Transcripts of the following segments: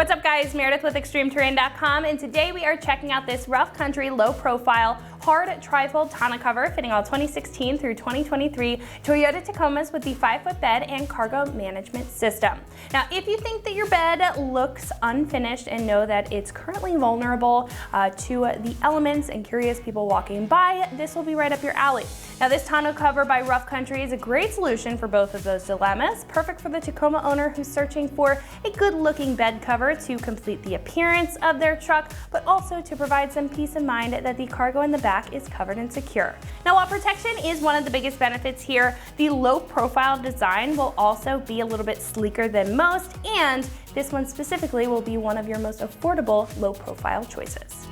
What's up guys, Meredith with ExtremeTerrain.com, and today we are checking out this rough country, low profile, hard trifold tonneau cover fitting all 2016 through 2023 Toyota Tacomas with the 5-foot bed and cargo management system. Now, if you think that your bed looks unfinished and know that it's currently vulnerable to the elements and curious people walking by, this will be right up your alley. Now, this tonneau cover by Rough Country is a great solution for both of those dilemmas, perfect for the Tacoma owner who's searching for a good-looking bed cover to complete the appearance of their truck, but also to provide some peace of mind that the cargo in the back is covered and secure. Now, while protection is one of the biggest benefits here, the low-profile design will also be a little bit sleeker than most, and this one specifically will be one of your most affordable low-profile choices.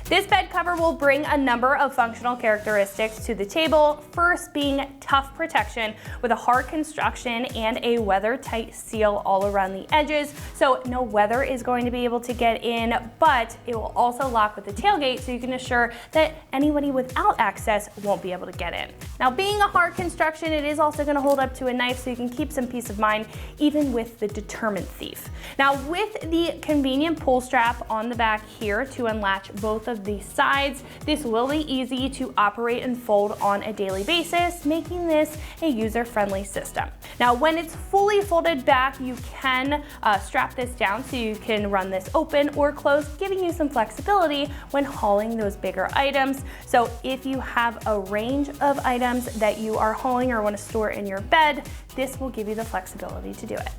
This bed cover will bring a number of functional characteristics to the table, first being tough protection with a hard construction and a weather-tight seal all around the edges, so no weather is going to be able to get in, but it will also lock with the tailgate so you can assure that anybody without access won't be able to get in. Now, being a hard construction, it is also going to hold up to a knife so you can keep some peace of mind even with the determined thief. Now, with the convenient pull strap on the back here to unlatch both of the sides, this will be easy to operate and fold on a daily basis, making this a user-friendly system. Now, when it's fully folded back, you can strap this down so you can run this open or closed, giving you some flexibility when hauling those bigger items. So if you have a range of items that you are hauling or want to store in your bed, this will give you the flexibility to do it.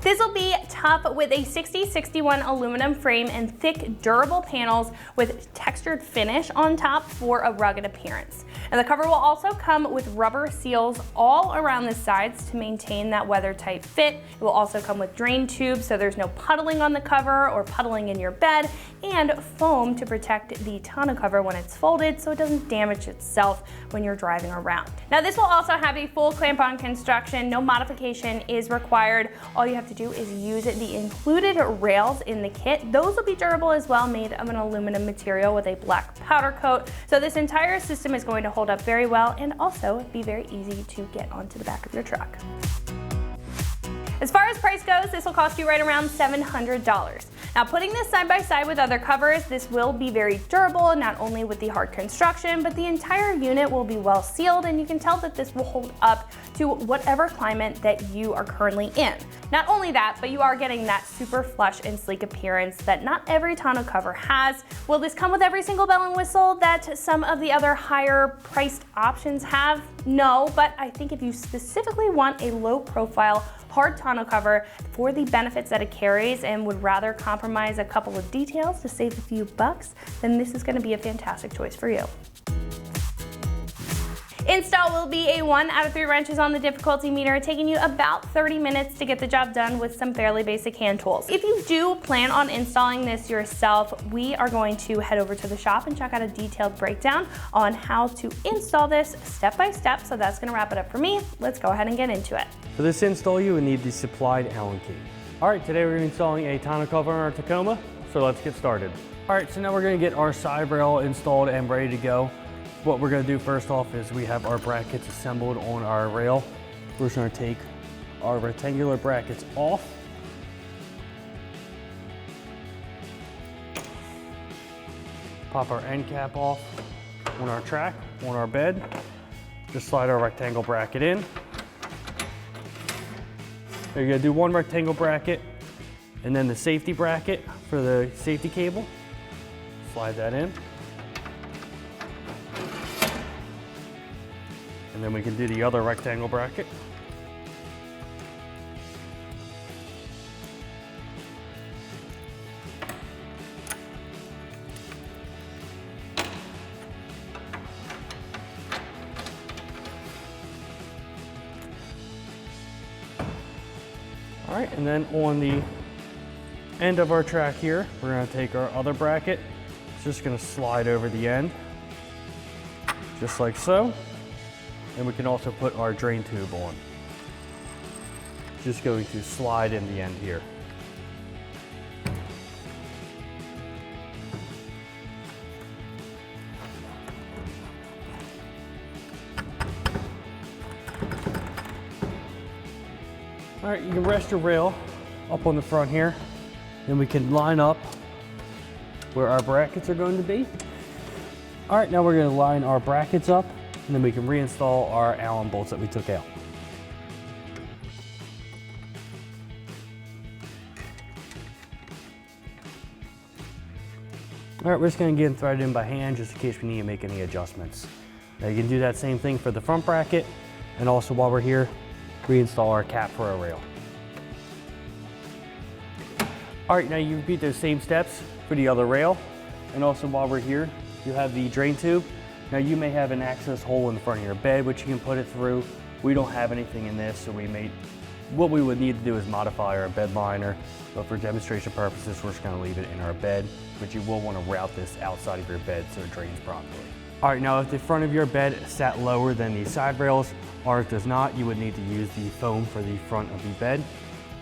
This will be tough with a 6061 aluminum frame and thick, durable panels with textured finish on top for a rugged appearance. And the cover will also come with rubber seals all around the sides to maintain that weather-tight fit. It will also come with drain tubes so there's no puddling on the cover or puddling in your bed, and foam to protect the tonneau cover when it's folded so it doesn't damage itself when you're driving around. Now, this will also have a full clamp-on construction. No modification is required. All you have to do is use the included rails in the kit. Those will be durable as well, made of an aluminum material with a black powder coat. So this entire system is going to hold up very well and also be very easy to get onto the back of your truck. As far as price goes, this will cost you right around $700. Now, putting this side by side with other covers, this will be very durable, not only with the hard construction, but the entire unit will be well sealed, and you can tell that this will hold up to whatever climate that you are currently in. Not only that, but you are getting that super flush and sleek appearance that not every tonneau cover has. Will this come with every single bell and whistle that some of the other higher priced options have? No, but I think if you specifically want a low profile, hard tonneau cover for the benefits that it carries and would rather compromise a couple of details to save a few bucks, then this is going to be a fantastic choice for you. Install will be a 1 out of 3 wrenches on the difficulty meter, taking you about 30 minutes to get the job done with some fairly basic hand tools. If you do plan on installing this yourself, we are going to head over to the shop and check out a detailed breakdown on how to install this step by step. So that's going to wrap it up for me. Let's go ahead and get into it. For this install, you will need the supplied Allen key. All right, today we're installing a tonneau cover on our Tacoma, so let's get started. All right, so now we're going to get our side rail installed and ready to go. What we're going to do first off is we have our brackets assembled on our rail. We're just going to take our rectangular brackets off. Pop our end cap off on our track, on our bed. Just slide our rectangle bracket in. You're going to do one rectangle bracket and then the safety bracket for the safety cable. Slide that in. And then we can do the other rectangle bracket. All right, and then on the end of our track here, we're gonna take our other bracket. It's just gonna slide over the end, just like so. And we can also put our drain tube on. Just going to slide in the end here. All right, you can rest your rail up on the front here. Then we can line up where our brackets are going to be. All right, now we're going to line our brackets up, and then we can reinstall our Allen bolts that we took out. All right, we're just going to get them threaded in by hand just in case we need to make any adjustments. Now you can do that same thing for the front bracket, and also while we're here, reinstall our cap for our rail. All right, now you repeat those same steps for the other rail, and also while we're here, you have the drain tube. Now you may have an access hole in the front of your bed which you can put it through. We don't have anything in this, so what we would need to do is modify our bed liner, but for demonstration purposes, we're just gonna leave it in our bed, but you will wanna route this outside of your bed so it drains properly. All right, now if the front of your bed sat lower than the side rails, ours does not, you would need to use the foam for the front of the bed.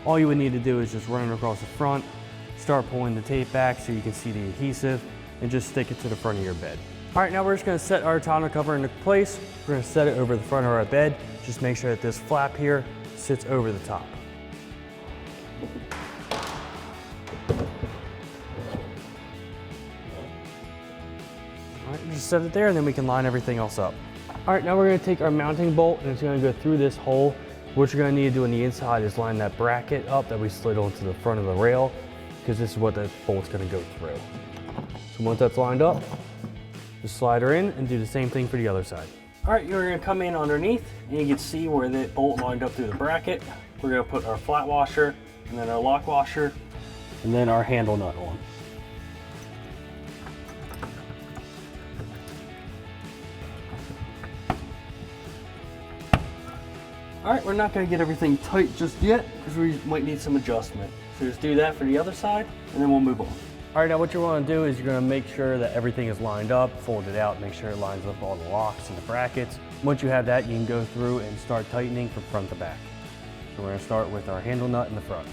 All you would need to do is just run it across the front, start pulling the tape back so you can see the adhesive, and just stick it to the front of your bed. All right, now we're just gonna set our tonneau cover into place. We're gonna set it over the front of our bed. Just make sure that this flap here sits over the top. All right, just set it there and then we can line everything else up. All right, now we're gonna take our mounting bolt and it's gonna go through this hole. What you're gonna need to do on the inside is line that bracket up that we slid onto the front of the rail, because this is what that bolt's gonna go through. So once that's lined up, just slide her in and do the same thing for the other side. All right, you're gonna come in underneath and you can see where the bolt lined up through the bracket. We're gonna put our flat washer and then our lock washer and then our handle nut on. All right, we're not gonna get everything tight just yet because we might need some adjustment. So just do that for the other side and then we'll move on. All right, now what you wanna do is you're gonna make sure that everything is lined up, fold it out, make sure it lines up all the locks and the brackets. Once you have that, you can go through and start tightening from front to back. So we're gonna start with our handle nut in the front.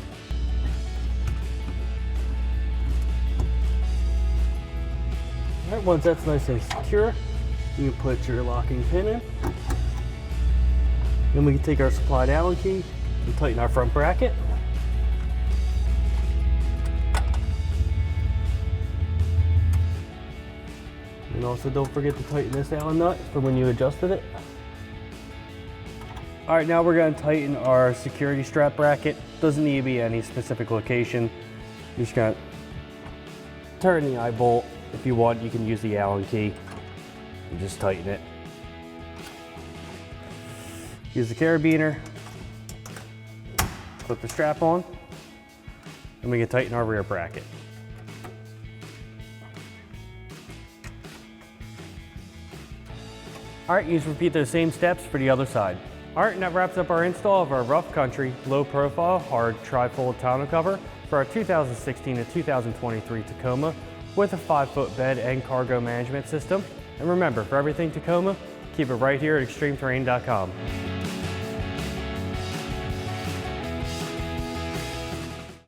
All right, once that's nice and secure, you can put your locking pin in. Then we can take our supplied Allen key and tighten our front bracket. And also don't forget to tighten this Allen nut for when you adjusted it. All right, now we're gonna tighten our security strap bracket. Doesn't need to be any specific location. You're just gonna turn the eye bolt. If you want, you can use the Allen key and just tighten it. Use the carabiner, put the strap on, and we can tighten our rear bracket. All right, you just repeat those same steps for the other side. All right, and that wraps up our install of our Rough Country low profile hard tri-fold tonneau cover for our 2016 to 2023 Tacoma with a 5-foot bed and cargo management system. And remember, for everything Tacoma, keep it right here at extremeterrain.com.